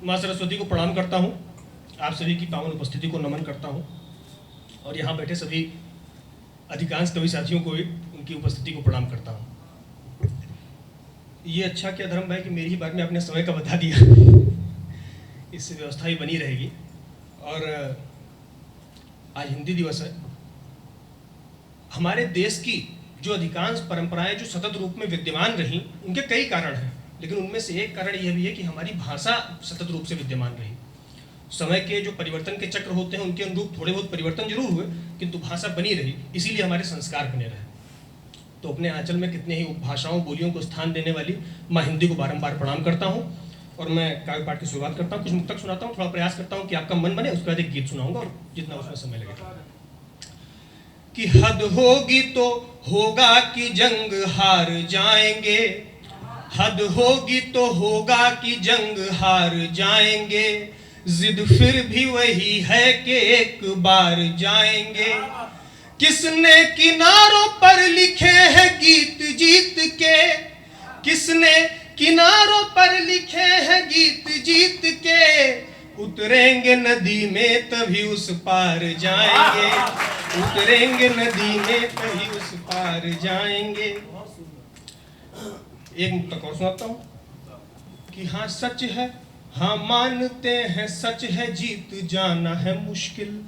माँ सरस्वती को प्रणाम करता हूँ, आप सभी की पावन उपस्थिति को नमन करता हूँ और यहाँ बैठे सभी अधिकांश कवि साथियों को भी उनकी उपस्थिति को प्रणाम करता हूँ। ये अच्छा क्या धर्म भाई कि मेरी ही बात में आपने समय का बता दिया, इससे व्यवस्था ही बनी रहेगी। और आज हिंदी दिवस है। हमारे देश की जो अधिकांश परंपराएं जो सतत रूप में विद्यमान रहीं, उनके कई कारण हैं, लेकिन उनमें से एक कारण यह भी है कि हमारी भाषा सतत रूप से विद्यमान रही। समय के जो परिवर्तन के चक्र होते हैं उनके अनुरूप थोड़े बहुत परिवर्तन जरूर हुए, किंतु भाषा बनी रही, इसीलिए हमारे संस्कार बने रहे। तो अपने आंचल में कितने ही उपभाषाओं बोलियों को स्थान देने वाली माँ हिंदी को बारंबार प्रणाम करता हूँ और मैं काव्य पाठ की शुरुआत करता हूँ। कुछ मुक्तक सुनाता हूँ, थोड़ा प्रयास करता हूँ कि आपका मन बने, उसके बाद एक गीत सुनाऊंगा और जितना उसमें समय लगेगा। कि हद होगी तो होगा कि जंग हार जाएंगे, हद होगी तो होगा कि जंग हार जाएंगे, जिद फिर भी वही है कि एक बार जाएंगे। किसने किनारों पर लिखे हैं गीत जीत के, किसने किनारों पर लिखे हैं गीत जीत के, उतरेंगे नदी में तभी उस पार जाएंगे, उतरेंगे नदी में तभी उस पार जाएंगे। एक मुक्तक और सुनाता हूँ कि हाँ सच है, हाँ मानते हैं सच है, जीत जाना है मुश्किल,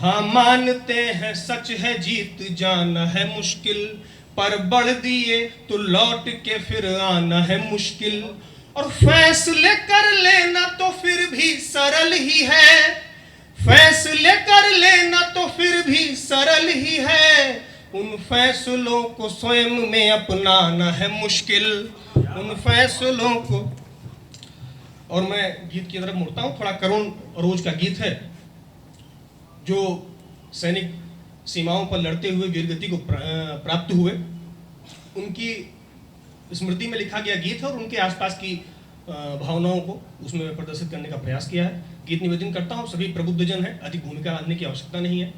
हाँ मानते हैं सच है, जीत जाना है मुश्किल, पर बढ़ दिए तो लौट के फिर आना है मुश्किल, और फैसले कर लेना तो फिर भी सरल ही है, फैसले कर लेना तो फिर भी सरल ही है, उन फैसलों को स्वयं में अपनाना है मुश्किल, उन फैसलों को। और मैं गीत की तरफ मुड़ता हूँ, थोड़ा करुण रोज का गीत है जो सैनिक सीमाओं पर लड़ते हुए वीरगति को प्राप्त हुए, उनकी स्मृति में लिखा गया गीत है और उनके आसपास की भावनाओं को उसमें प्रदर्शित करने का प्रयास किया है। गीत निवेदन करता हूँ, सभी प्रबुद्धजन हैं, अधिक भूमिका बांधने की आवश्यकता नहीं है।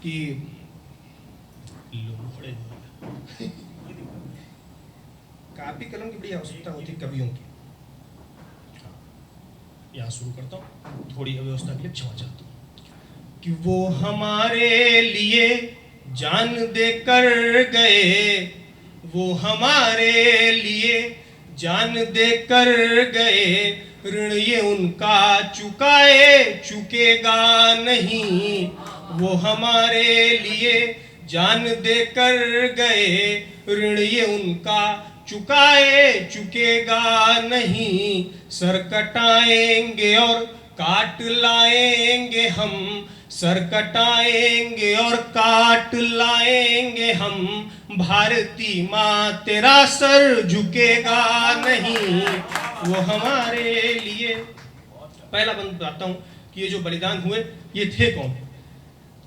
कि कापी कलम की बड़ी आवश्यकता होती है कवियों की। यहाँ शुरू करता हूँ, थोड़ी अव्यवस्था के लिए क्षमा चाहता हूँ। कि वो हमारे लिए जान दे कर गए, वो हमारे लिए जान दे कर गए, ऋण ये उनका चुकाए चुकेगा नहीं, वो हमारे लिए जान दे कर गए, ऋण ये उनका चुकाए चुकेगा नहीं, सर कटाएंगे और काट लाएंगे हम, सर कटाएंगे और काट लाएंगे हम, भारती माँ तेरा सर झुकेगा नहीं, वो हमारे लिए। पहला बंद बताता हूँ कि ये जो बलिदान हुए ये थे कौन।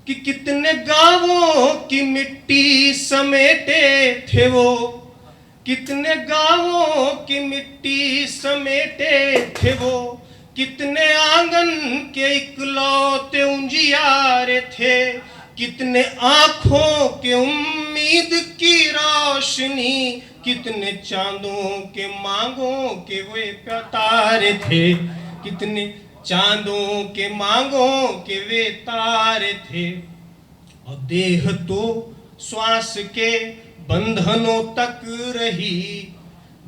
कि कितने गांवों की मिट्टी समेटे थे वो, कितने गांवों की मिट्टी समेटे थे वो, कितने आंगन के इकलौते उजियारे थे, कितने आंखों के उम्मीद की रोशनी, कितने चांदों के मांगों के वे तारे थे, कितने चांदों के मांगों के वे तारे थे। और देह तो श्वास के बंधनों तक रही,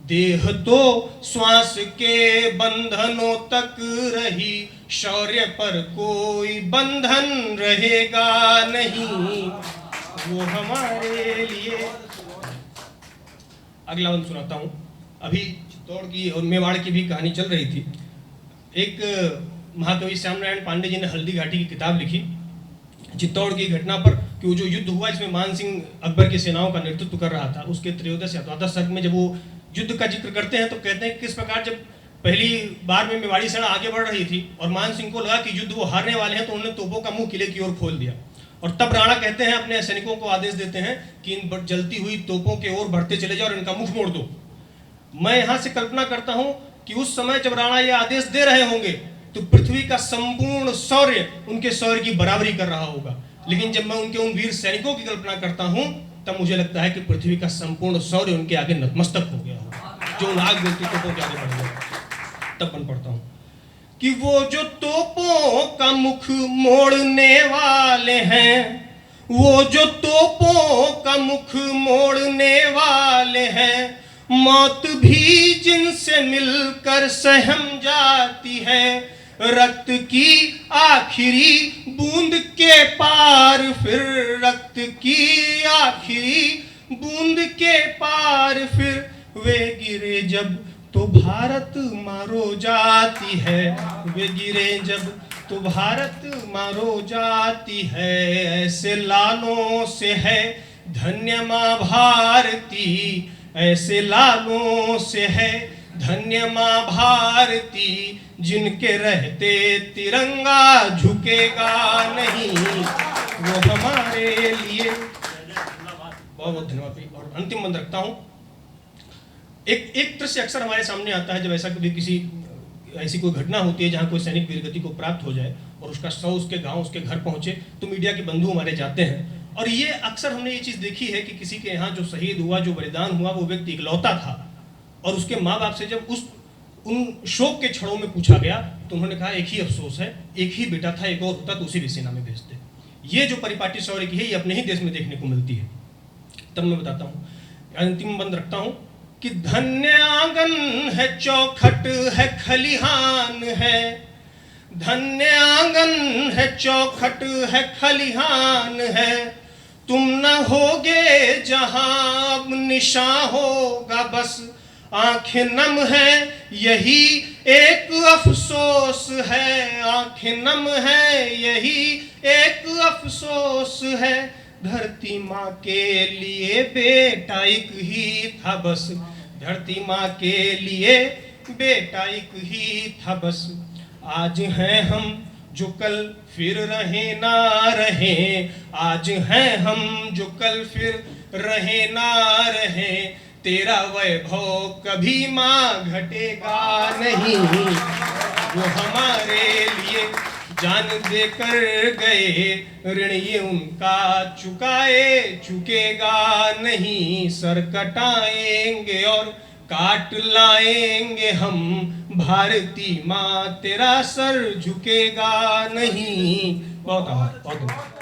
देह तो श्वास के बंधनों तक रही, शौर्य पर कोई बंधन रहेगा नहीं, वो हमारे लिए। अगला बंद सुनाता हूँ। अभी चित्तौड़ की और मेवाड़ की भी कहानी चल रही थी। एक महाकवि श्याम नारायण पांडे जी ने हल्दी घाटी की किताब लिखी चित्तौड़ की घटना पर, कि वो जो युद्ध हुआ इसमें मान सिंह अकबर की सेनाओं का नेतृत्व कर रहा था। उसके त्रयोदश या द्वादश सर्ग में जब वो युद्ध का जिक्र करते हैं तो कहते हैं किस प्रकार जब पहली बार में मेवाड़ी सेना आगे बढ़ रही थी और मान सिंह को लगा कि युद्ध वो हारने वाले हैं, तो उन्होंने तोपों का मुंह किले की ओर खोल दिया। और तब राणा कहते हैं अपने सैनिकों को आदेश देते हैं कि इन जलती हुई तोपों के ओर बढ़ते चले जाओ और इनका मुख मोड़ दो। मैं यहाँ से कल्पना करता हूँ कि उस समय जब राणा ये आदेश दे रहे होंगे तो पृथ्वी का संपूर्ण शौर्य उनके शौर्य की बराबरी कर रहा होगा, लेकिन जब मैं उनके उन वीर सैनिकों की कल्पना करता हूँ तब मुझे लगता है कि पृथ्वी का संपूर्ण शौर्य उनके आगे नतमस्तक हो गया हो, जो नाग व्यक्तित्व को आगे बढ़ गया। तब बन पड़ता हूं कि वो जो तोपों का मुख मोड़ने वाले हैं, वो जो तोपों का मुख मोड़ने वाले हैं, मौत भी जिनसे मिलकर सहम जाती है, रक्त की आखिरी बूंद के पार फिर, रक्त की आखिरी बूंद के पार फिर वे गिरे जब तो भारत मारो जाती है, वे गिरे जब तो भारत मारो जाती है। ऐसे लालों से है धन्य माँ भारती, ऐसे लालों से है धन्य माँ भारती, जिनके रहते तिरंगा झुकेगा नहीं, वो हमारे लिए। बहुत बहुत धन्यवाद। और अंतिम बंद रखता हूँ, एक दृश्य अक्सर हमारे सामने आता है जब ऐसा कभी किसी ऐसी कोई घटना होती है जहाँ कोई सैनिक वीरगति को प्राप्त हो जाए और उसका शव उसके गांव उसके घर पहुंचे, तो मीडिया के बंधु हमारे जाते हैं। और ये अक्सर हमने ये चीज़ देखी है कि किसी के यहाँ जो शहीद हुआ, जो बलिदान हुआ, वो व्यक्ति इकलौता था, और उसके माँ बाप से जब उन शोक के क्षणों में पूछा गया तो उन्होंने कहा एक ही अफसोस है, एक ही बेटा था, एक और होता तो उसी भी सेना में भेजते। ये जो परिपाटी शौर्य की है ये अपने ही देश में देखने को मिलती है। तब मैं बताता हूँ, अंतिम बंद रखता हूँ कि धन्य आंगन है चौखट है खलिहान है, धन्य आंगन है चौखट है खलिहान है, तुम न होगे जहां अब निशा होगा बस आंखें नम है, यही एक अफसोस है, आंखें नम है, यही एक अफसोस है, धरती माँ के लिए बेटा एक ही था बस, धरती माँ के लिए बेटा एक ही था बस। आज हैं हम जो कल फिर रहे ना रहे, आज हैं हम जो कल फिर रहे ना रहे, तेरा वैभव कभी माँ घटेगा नहीं, वो हमारे लिए जान देकर गए, ऋण ये उनका चुकाए चुकेगा नहीं, सर कटाएंगे और काट लाएंगे हम, भारती माँ तेरा सर झुकेगा नहीं। बहुत आभार।